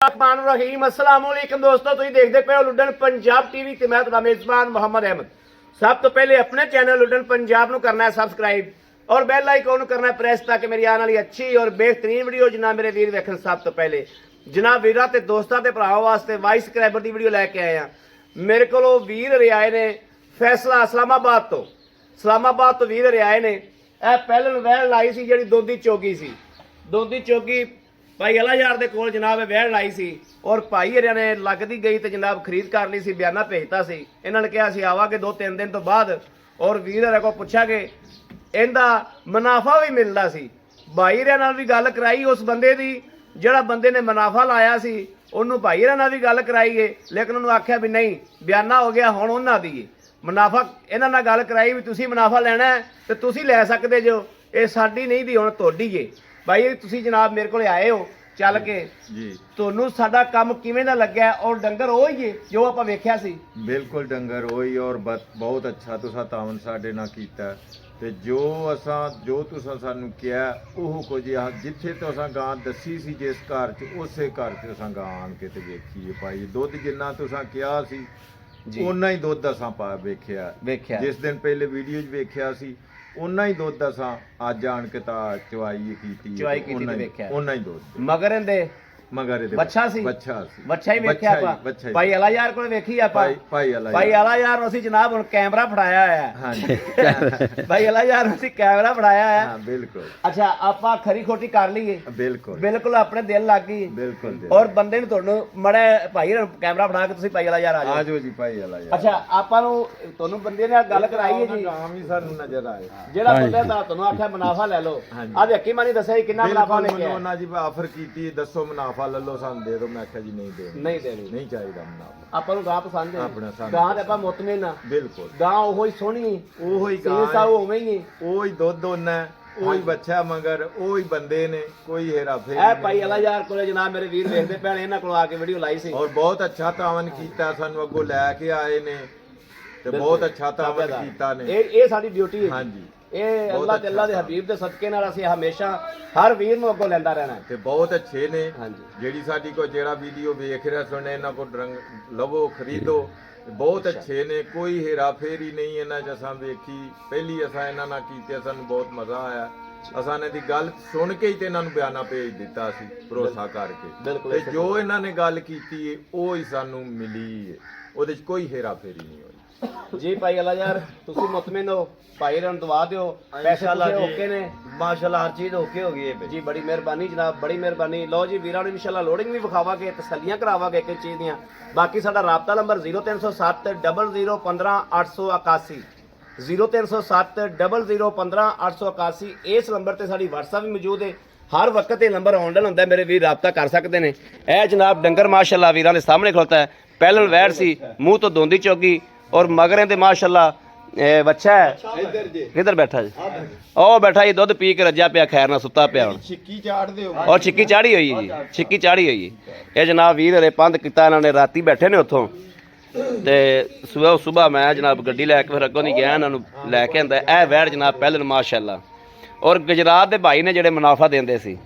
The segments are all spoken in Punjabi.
रहीम अस्सलाम वालेकुम दोस्तों, तुम देखते पे हो लुडन पंजाब टीवी ते मैं तुहाडा मेजबान मोहम्मद अहमद। सब तो पहले अपने चैनल लुडन पंजाब नूं करना है सबसक्राइब और बेल आइकन नूं करना है प्रेस ताकि मेरी आने वाली अच्छी और बेहतरीन वीडियो जनाब मेरे वीर वेखण। सब तो पहले जनाब वीरां ते दोस्तां ते भरावां वास्ते वाइस सबसक्राइबर की वीडियो लैके आए हैं। मेरे को वीर रियाए ने फैसला इस्लामाबाद तो वीर रियाए ने। यह पहले वैन लाई सी जी दोधी चौकी सी, दोधी चौकी भाई अला यार दे कोल जनाब वैन लाई सी और भाई हरिया ने लगती गई तो जनाब खरीद कर ली सी, बयाना भेजता सी। इन्होंने कहा सी आवागे 2-3 दिन तो बाद और वीर हरिया को पूछा कि इनका मुनाफा भी मिलता सी। भाई हरिया नाल भी गल कराई उस बंदे की जिहड़ा बंदे ने मुनाफा लाया सी, उन्होंने भाई हरिया नाल भी गल कराई है, लेकिन उन्होंने आख्या भी नहीं बयाना हो गया हुण उन्हां दी मुनाफा। इन्हां नाल गल कराई भी तुसीं मुनाफा लैना है तो तुसीं लै सकदे जो, ये साडी नहीं दी हुण तुहाडी है। भाई तुसीं जनाब मेरे को आए हो चल के जी, ਤੁਹਾਨੂੰ ਸਾਡਾ ਕੰਮ ਕਿਵੇਂ ਦਾ ਲੱਗਿਆ ਔਰ ਡੰਗਰ ਉਹ ਹੀ ਹੈ ਜੋ ਆਪਾਂ ਵੇਖਿਆ ਸੀ? ਬਿਲਕੁਲ ਡੰਗਰ ਹੋਈ ਔਰ ਬਹੁਤ ਅੱਛਾ ਤੁਸੀਂ ਤਾਵਨ ਸਾਡੇ ਨਾਲ ਕੀਤਾ ਤੇ ਜੋ ਤੁਸੀਂ ਸਾਨੂੰ ਕਿਹਾ ਉਹ ਕੁਝ ਜਿੱਥੇ ਤੋਂ ਅਸਾਂ ਗਾਂ ਦੱਸੀ ਸੀ ਜਿਸ ਘਰ 'ਚ ਉਸੇ ਘਰ 'ਚ ਅਸਾਂ ਗਾਂ ਆਣ ਕੇ ਤੇ ਵੇਖੀਏ ਭਾਈ। ਦੁੱਧ ਜਿੰਨਾ ਤੁਸੀਂ ਕਿਹਾ ਸੀ ਉਨਾ ਹੀ ਦੁੱਧ ਅਸਾਂ ਪਾ ਵੇਖਿਆ। ਜਿਸ ਦਿਨ ਪਹਿਲੇ ਵੀਡੀਓ 'ਚ ਵੇਖਿਆ ਸੀ ਉਨਾ ਹੀ ਦੁੱਧ ਅਸਾਂ ਅੱਜ ਆਣ ਕੇ ਤਾਂ ਚਵਾਈ ਕੀਤੀ ਉਨਾ ਹੀ ਦੁੱਧ ਮਗਰ ਇਹਦੇ ਬੱਚਾ ਸੀ ਹੀ ਵੇਖਿਆ ਆਪਾਂ। ਭਾਈ ਅਲਾ ਯਾਰ ਕੋਲ ਵੇਖੀ ਆਪਾਂ ਭਾਈ ਅਲਾ ਯਾਰ ਨੂੰ ਅਸੀਂ ਜਨਾਬ ਹੁਣ ਕੈਮਰਾ ਫੜਾਇਆ ਹੋਇਆ। ਹਾਂਜੀ ਭਾਈ ਅਲਾ ਯਾਰ ਨੂੰ ਅਸੀਂ ਕੈਮਰਾ ਫੜਾਇਆ ਹੋਇਆ। ਹਾਂ ਬਿਲਕੁਲ। ਅੱਛਾ ਆਪਾਂ ਖਰੀ ਖੋਟੀ ਕਰ ਲਈਏ? ਬਿਲਕੁਲ ਆਪਣੇ ਦਿਲ ਲੱਗ ਗਈ। ਬਿਲਕੁਲ। ਔਰ ਬੰਦੇ ਨੂੰ ਤੁਹਾਨੂੰ ਮੜਾ ਭਾਈ ਕੈਮਰਾ ਫੜਾ ਕੇ ਤੁਸੀਂ ਭਾਈ ਅਲਾ ਯਾਰ ਆ ਜਾਓ ਜੀ। ਭਾਈ ਅਲਾ ਯਾਰ ਅੱਛਾ ਆਪਾਂ ਨੂੰ ਤੁਹਾਨੂੰ ਬੰਦੇ ਨਾਲ ਗੱਲ ਕਰਾਈ ਹੈ ਜੀ, ਨਾਮ ਵੀ ਸਾਨੂੰ ਨਜ਼ਰ ਆਏ ਜਿਹੜਾ ਬੰਦੇ ਦਾ ਤੁਹਾਨੂੰ ਆਖਿਆ ਮੁਨਾਫਾ ਲੈ ਲਓ। ਆ ਵੇਖੀ ਮਾਨੀ ਦੱਸਿਆ ਕਿੰਨਾ ਮੁਨਾਫਾ ਲੈ ਕੇ ਉਹਨਾਂ ਜੀ ਆਫਰ ਕੀਤੀ, ਦੱਸੋ ਮੁਨਾਫਾ ਲੈ ਲਓ ਸਾਨੂੰ ਦੇ ਦਿਓ। ਮੈਂ ਆਖਿਆ ਜੀ ਨਹੀਂ ਦੇਣੀ ਨਹੀਂ ਚਾਹੀਦਾ ਮੁਨਾਫਾ। ਆਪਾਂ ਨੂੰ ਗਾਂ ਪਸੰਦ ਹੈ, ਗਾਂ ਤੇ ਆਪਾਂ ਮੁਤਮਿਨ ਆ। ਬਿਲਕੁਲ ਗਾਂ ਉਹੀ ਸੋਹਣੀ ਉਹੀ ਗਾਂ ਉਵੇਂ ਹੀ ਉਹੀ ਦੁੱਧ ਉਹਨਾਂ ਉਹੀ ਬੱਚਾ ਮਗਰ ਉਹੀ ਬੰਦੇ ਨੇ ਕੋਈ ਹੇਰਾ ਫੇਰ ਐ। ਭਾਈ ਅਲਾ ਯਾਰ ਕੋਲੇ ਜਨਾਬ ਮੇਰੇ ਵੀਰ ਵੇਖਦੇ ਪੈਣ ਇਹਨਾਂ ਕੋਲ ਆ ਕੇ ਵੀਡੀਓ ਲਾਈ ਸੀ ਔਰ ਬਹੁਤ ਅੱਛਾ ਤਾਵਨ ਕੀਤਾ, ਸਾਨੂੰ ਅੱਗੋਂ ਲੈ ਕੇ ਆਏ ਨੇ ਤੇ ਬਹੁਤ ਅੱਛਾ ਤਾਵਨ ਕੀਤਾ ਨੇ। ਇਹ ਸਾਡੀ ਡਿਊਟੀ ਹੈ। ਹਾਂਜੀ ਇਹ ਅੱਲਾਹ ਤੇ ਅੱਲਾਹ ਦੇ ਹਬੀਬ ਦੇ ਸਦਕੇ ਨਾਲ ਅਸੀਂ ਹਮੇਸ਼ਾ ਹਰ ਵੀਰ ਨੂੰ ਅੱਗੋਂ ਲੈਂਦਾ ਰਹਿਣਾ ਤੇ ਬਹੁਤ ਅੱਛੇ ਨੇ। ਜਿਹੜੀ ਸਾਡੀ ਕੋ ਜਿਹੜਾ ਵੀਡੀਓ ਵੇਖ ਰਿਹਾ ਸੁਣੇ ਇਹਨਾਂ ਕੋ ਲਵੋ ਖਰੀਦੋ, ਬਹੁਤ ਅੱਛੇ ਨੇ, ਕੋਈ ਹੇਰਾ ਫੇਰੀ ਨਹੀਂ ਇਹਨਾਂ 'ਚ ਅਸਾਂ ਵੇਖੀ। ਪਹਿਲੀ ਅਸਾਂ ਇਹਨਾਂ ਨਾਲ ਕੀਤੇ, ਸਾਨੂੰ ਬਹੁਤ ਮਜ਼ਾ ਆਇਆ। ਅਸਾਂ ਨੇ ਦੀ ਗੱਲ ਸੁਣ ਕੇ ਹੀ ਤੇ ਇਹਨਾਂ ਨੂੰ ਬਿਆਨਾ ਭੇਜ ਦਿੱਤਾ ਸੀ ਭਰੋਸਾ ਕਰਕੇ ਤੇ ਜੋ ਇਹਨਾਂ ਨੇ ਗੱਲ ਕੀਤੀ ਹੈ ਉਹ ਹੀ ਸਾਨੂੰ ਮਿਲੀ ਹੈ, ਉਹਦੇ 'ਚ ਕੋਈ ਹੇਰਾ ਫੇਰੀ ਨਹੀਂ ਹੋਈ ਜੀ। ਭਾਈ ਅਲਾ ਯਾਰ ਤੁਸੀਂ ਮੁਤਮਿਨ ਹੋ, ਭਾਈ ਨੂੰ ਦਵਾ ਦਿਓ ਪੈਸੇ ਓਕੇ ਨੇ ਮਾਸ਼ਾਅੱਲਾ, ਹਰ ਚੀਜ਼ ਓਕੇ ਹੋ ਗਈ ਹੈ ਜੀ। ਬੜੀ ਮਿਹਰਬਾਨੀ ਜਨਾਬ, ਬੜੀ ਮਿਹਰਬਾਨੀ। ਲਓ ਜੀ ਵੀਰਾਂ ਨੂੰ ਇਨਸ਼ਾਅੱਲਾ ਲੋਡਿੰਗ ਵੀ ਵਿਖਾਵਾਂਗੇ, ਤਸੱਲੀਆਂ ਕਰਾਵਾਂਗੇ ਇੱਕ ਚੀਜ਼ ਦੀਆਂ। ਬਾਕੀ ਸਾਡਾ ਰਾਬਤਾ ਨੰਬਰ 0307 0015 881 0307 0015 881। ਇਸ ਨੰਬਰ ਤੇ ਸਾਡੀ WhatsApp ਵੀ ਮੌਜੂਦ ਹੈ। ਹਰ ਵਕਤ ਇਹ ਨੰਬਰ ਆਨਲਾਈਨ ਹੁੰਦਾ, ਮੇਰੇ ਵੀਰ ਰਾਬਤਾ ਕਰ ਸਕਦੇ ਨੇ। ਇਹ ਜਨਾਬ ਡੰਗਰ ਮਾਸ਼ਾਅੱਲਾ ਵੀਰਾਂ ਦੇ ਸਾਹਮਣੇ ਖਲੋਤਾ ਹੈ। ਪਹਿਲਾਂ ਵੈੜ ਸੀ, ਮੂੰਹ ਤੋਂ ਦੋਂਦੀ ਚੌਗੀ और मगरें दे माशाअल्लाह बच्चा है। किधर बैठा जी? ओ बैठा जी, दुध पी के रजा पिया, खैर ना सुता पिया और छिक्की चाड़ी हुई जी, छिक्की चाड़ी हुई। ये जनाब वीर हरे पंध किता इन्होंने, राती बैठे ने उतों ते सुबह मैं जनाब गड्डी लैके फिर अगों नहीं गया, इन्होंने लैके आंदा। यह वैड़ जनाब पहले माशाअल्लाह और गुजरात के भाई ने जेडे मुनाफा देंदे सी,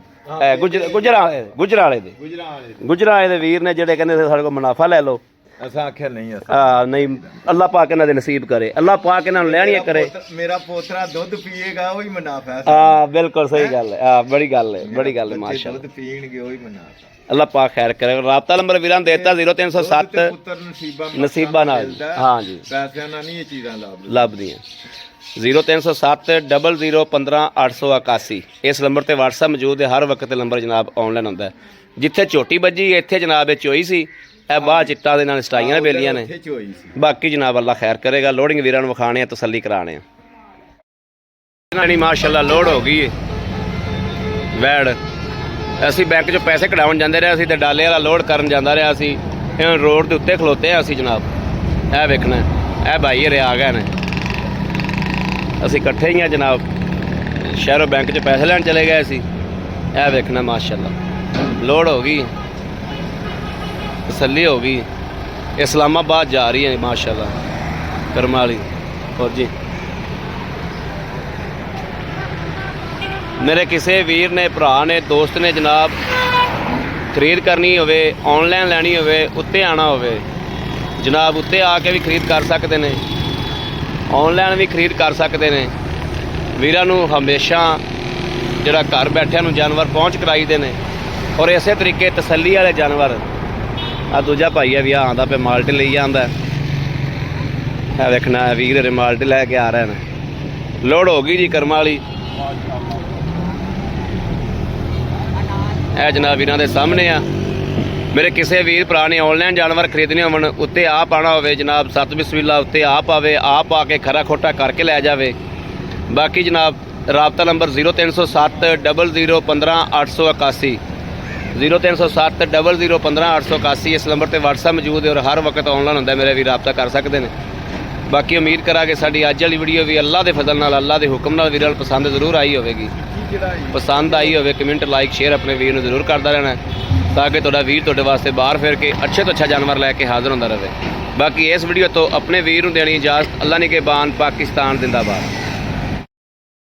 गुजराले दे वीर ने जेडे कहंदे साडे कोल मुनाफा लै लो। आख्या नहीं अल्लाह पाक इन्हां दे नसीब करे, अल्लाह पाक इन्हां नूं लैणियां करे। मेरा पोतरा दुध पिएगा वही मुनाफा है। हां बिल्कुल सही गल है। हां बड़ी गल है माशाअल्लाह, दुध पीणगे वही मुनाफा। अल्लाह पाक खैर करे। राबता नंबर वीरां देता 0307 नसीबा नाल। हां जी पैसिਆਂ ਨਾਲ ਨਹੀਂ ਇਹ ਚੀਜ਼ਾਂ ਲੱਭਦੀਆਂ। 0307 0015 881 ਇਸ ਨੰਬਰ ਤੇ WhatsApp ਮੌਜੂਦ ਹੈ। ਹਰ ਵਕਤ ਨੰਬਰ ਜਨਾਬ ਆਨਲਾਈਨ ਹੁੰਦਾ। ਜਿੱਥੇ ਝੋਟੀ ਵੱਜੀ ਇੱਥੇ ਜਨਾਬ ਇਹ ਚੋਈ ਸੀ, ਇਹ ਬਾਹ ਚਿੱਟਾ ਦੇ ਨਾਲ ਸਟਾਈਆਂ ਬੇਲੀਆਂ ਨੇ। ਬਾਕੀ ਜਨਾਬ ਅੱਲਾ ਖੈਰ ਕਰੇਗਾ। ਲੋਡਿੰਗ ਵੀਰਾਂ ਨੂੰ ਵਿਖਾਣੇ ਆ, ਤਸੱਲੀ ਕਰਾਣੇ ਆ। ਨਹੀਂ ਮਾਸ਼ਾਅੱਲਾ ਲੋਡ ਹੋ ਗਈ ਹੈ ਵੈੜ। ਅਸੀਂ ਬੈਂਕ 'ਚੋਂ ਪੈਸੇ ਕਢਾਉਣ ਜਾਂਦੇ ਰਹੇ, ਅਸੀਂ ਤੇ ਡਾਲੇ ਵਾਲਾ ਲੋਡ ਕਰਨ ਜਾਂਦਾ ਰਿਹਾ। ਅਸੀਂ ਇਹ ਰੋਡ ਦੇ ਉੱਤੇ ਖਲੋਤੇ ਆ ਅਸੀਂ ਜਨਾਬ। ਇਹ ਵੇਖਣਾ ਇਹ ਭਾਈ ਹਰੇ ਆ ਗਏ ਨੇ, ਅਸੀਂ ਇਕੱਠੇ ਹੀ ਆ ਜਨਾਬ। ਸ਼ਹਿਰੋਂ ਬੈਂਕ 'ਚ ਪੈਸੇ ਲੈਣ ਚਲੇ ਗਏ ਸੀ। ਇਹ ਵੇਖਣਾ ਮਾਸ਼ਾਅੱਲਾ ਲੋਡ ਹੋ ਗਈ, तसल्ली हो गई। इस्लामाबाद जा रही है माशाल्लाह करमाली। और जी मेरे किसी वीर ने भरा ने दोस्त ने जनाब ਖਰੀਦ ਕਰਨੀ ਹੋਵੇ, ਆਨਲਾਈਨ ਲੈਣੀ ਹੋਵੇ, ਉੱਤੇ ਆਣਾ ਹੋਵੇ ਜਨਾਬ, ਉੱਤੇ ਆ ਕੇ ਵੀ ਖਰੀਦ ਕਰ ਸਕਦੇ ਨੇ, ਆਨਲਾਈਨ ਵੀ ਖਰੀਦ ਕਰ ਸਕਦੇ ਨੇ। ਵੀਰਾਂ ਨੂੰ ਹਮੇਸ਼ਾ ਜਿਹੜਾ ਘਰ ਬੈਠਿਆਂ ਨੂੰ ਜਾਨਵਰ ਪਹੁੰਚ ਕਰਾਈਦੇ ਨੇ, ਔਰ ਇਸੇ ਤਰੀਕੇ ਤਸੱਲੀ ਵਾਲੇ ਜਾਨਵਰ। ਆ ਦੂਜਾ ਭਾਈ ਹੈ ਵੀ ਆਂਦਾ ਪਿਆ ਮਾਲਟੇ ਲਈ ਜਾਂਦਾ ਹੈ, ਵੇਖਣਾ ਹੈ ਵੀਰ ਰੇ ਮਾਲਟੇ ਲੈ ਕੇ ਆ ਰਹੇ ਨੇ। ਲੋਡ ਹੋ ਗਈ ਜੀ ਕਰਮਾਂ ਵਾਲੀ। ਇਹ ਜਨਾਬ ਵੀਰਾਂ ਦੇ ਸਾਹਮਣੇ ਆ। ਮੇਰੇ ਕਿਸੇ ਵੀਰ ਭਰਾ ਨੇ ਆਨਲਾਈਨ ਜਾਨਵਰ ਖਰੀਦਣੇ ਹੋਣ, ਉੱਤੇ ਆਪ ਆਉਣਾ ਹੋਵੇ ਜਨਾਬ, ਸਤ ਬਿਸਮਿਲ੍ਲਾ ਉੱਤੇ ਆਪ ਆਵੇ, ਆਪ ਆ ਕੇ ਖਰਾ ਖੋਟਾ ਕਰਕੇ ਲੈ ਜਾਵੇ। ਬਾਕੀ ਜਨਾਬ ਰਾਬਤਾ ਨੰਬਰ 0307 00 15 881 0307 00 15 881। ਇਸ ਨੰਬਰ ਤੇ WhatsApp ਮੌਜੂਦ ਹੈ ਔਰ ਹਰ ਵਕਤ ਆਨਲਾਈਨ ਹੁੰਦਾ, ਮੇਰੇ ਵੀ ਰਾਬਤਾ ਕਰ ਸਕਦੇ ਨੇ। ਬਾਕੀ ਉਮੀਦ ਕਰਾਂਗੇ ਸਾਡੀ ਅੱਜ ਵਾਲੀ ਵੀਡੀਓ ਵੀ ਅੱਲਾ ਦੇ ਫਜ਼ਲ ਨਾਲ, ਅੱਲਾ ਦੇ ਹੁਕਮ ਨਾਲ ਵੀਰਾਂ ਨੂੰ ਪਸੰਦ ਜ਼ਰੂਰ ਆਈ ਹੋਵੇਗੀ। ਪਸੰਦ ਆਈ ਹੋਵੇ ਕਮੈਂਟ, ਲਾਈਕ, ਸ਼ੇਅਰ ਆਪਣੇ ਵੀਰ ਨੂੰ ਜ਼ਰੂਰ ਕਰਦਾ ਰਹਿਣਾ, ਤਾਂ ਕਿ ਤੁਹਾਡਾ ਵੀਰ ਤੁਹਾਡੇ ਵਾਸਤੇ ਬਾਹਰ ਫਿਰ ਕੇ ਅੱਛੇ ਤੋਂ ਅੱਛਾ ਜਾਨਵਰ ਲੈ ਕੇ ਹਾਜ਼ਰ ਹੁੰਦਾ ਰਹੇ। ਬਾਕੀ ਇਸ ਵੀਡੀਓ ਤੋਂ ਆਪਣੇ ਵੀਰ ਨੂੰ ਦੇਣੀ ਇਜਾਜ਼ਤ। ਅੱਲਾ ਨਿਗਹਿਬਾਨ, ਪਾਕਿਸਤਾਨ ਜ਼ਿੰਦਾਬਾਦ।